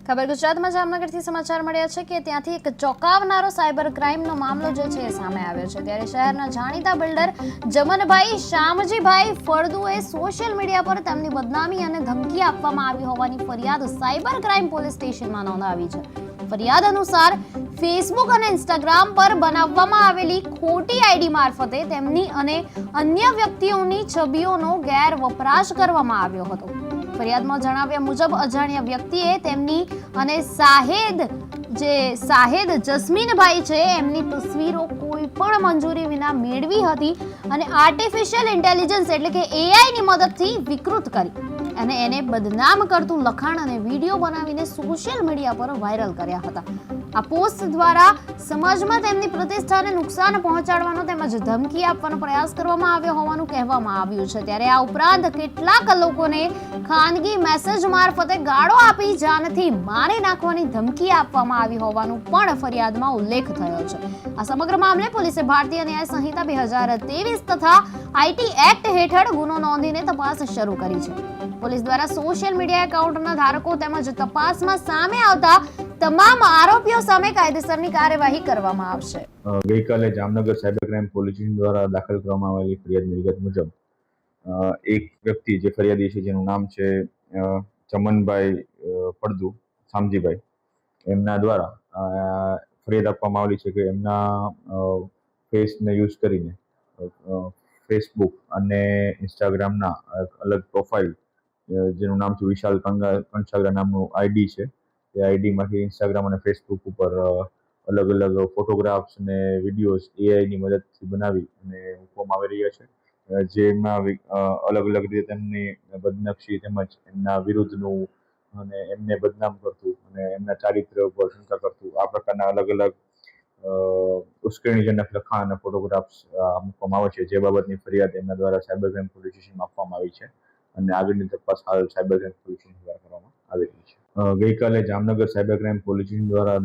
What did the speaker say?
ખબર ગુજરાતમાં જામનગરથી સમાચાર મળ્યા છે કે ત્યાંથી એક ચોંકાવનારો સાયબર ક્રાઇમનો મામલો જે છે એ સામે આવ્યો છે। ત્યારે શહેરના જાણીતા બિલ્ડર જમનભાઈ શામજીભાઈ ફળદુએ સોશિયલ મીડિયા પર તેમની બદનામી અને ધમકી આપવામાં આવી હોવાની ફરિયાદ સાયબર ક્રાઇમ પોલીસ સ્ટેશનમાં નોંધાવી છે। ફરિયાદ અનુસાર ફેસબુક અને ઇન્સ્ટાગ્રામ પર બનાવવામાં આવેલી ખોટી આઈડી મારફતે તેમની અને અન્ય વ્યક્તિઓની છબીઓનો ગેરવપરાશ કરવામાં આવ્યો હતો। ફરિયાદમાં જણાવ્યા મુજબ અજાણ્યા વ્યક્તિએ તેમની અને સાહેદ જસ્મીનભાઈ છે એમની તસવીરો કોઈ પણ મંજૂરી વિના મેળવી હતી અને આર્ટિફિશિયલ ઇન્ટેલિજન્સ એટલે કે AI ની મદદથી વિકૃત કરી અને એને બદનામ કરતું લખાણ અને વિડીયો બનાવીને સોશિયલ મીડિયા પર વાયરલ કર્યા હતા। આ પોસ્ટ દ્વારા સમાજમાં તેમની પ્રતિષ્ઠાને નુકસાન પહોંચાડવાનો તેમજ ધમકી આપવાનો પ્રયાસ કરવામાં આવ્યો હોવાનું કહેવામાં આવ્યું છે। ત્યારે આ ઉપરાંત કેટલાક લોકોને ખાનગી મેસેજ મારફતે ગાળો આપી જાનથી મારી નાખવાની ધમકી આપવામાં આવી હોવાનું પણ ફરિયાદમાં ઉલ્લેખ થયો છે। આ સમગ્ર મામલે પોલીસે ભારતીય ન્યાય સંહિતા 2023 તથા IT એક્ટ હેઠળ ગુનો નોંધીને તપાસ શરૂ કરી છે। પોલીસ દ્વારા સોશિયલ મીડિયા એકાઉન્ટના ધારકો તેમજ તપાસમાં સામે આવતા તમામ આરોપીઓ સામે કાયદેસરની કાર્યવાહી કરવામાં આવશે। ગઈકાલે Jamnagar cyber crime police station દ્વારા દાખલ કરવામાં આવેલી ફરિયાદની વિગત મુજબ એક વ્યક્તિ જે ફરિયાદી છે જેનું નામ છે ચમનભાઈ ફળદુ શામજીભાઈ, એમના દ્વારા ફરિયાદ આપવામાં આવેલી છે કે એમના ફેસને યુઝ કરીને ફેસબુક અને ઇન્સ્ટાગ્રામના અલગ પ્રોફાઇલ જેનું નામ છે વિશાલ કંસાગરા નામનું આઈડી છે। એ આઈડીમાંથી ઇન્સ્ટાગ્રામ અને ફેસબુક ઉપર અલગ અલગ ફોટોગ્રાફ્સ અને વિડીયોઝ AI ની મદદથી બનાવી અને મૂકવામાં આવી રહ્યા છે, જેમાં અલગ અલગ રીતે તેમની બદનક્ષી તેમજ એમના વિરુદ્ધનું અને એમને બદનામ કરતું અને એમના ચારિત્ર ઉપર શંકા કરતું આ પ્રકારના અલગ અલગ ઉશ્કેરણીજનક લખાણ અને ફોટોગ્રાફ્સ મૂકવામાં આવે છે, જે બાબતની ફરિયાદ એમના દ્વારા સાયબર ક્રાઇમ પોલીસ સ્ટેશનમાં આપવામાં આવી છે અને આગળની તપાસ હાલ સાયબર ક્રાઇમ પોલીસ સ્ટેશન દ્વારા કરવામાં આવી રહી છે। ગઈકાલે Jamnagar cyber crime police station દ્વારા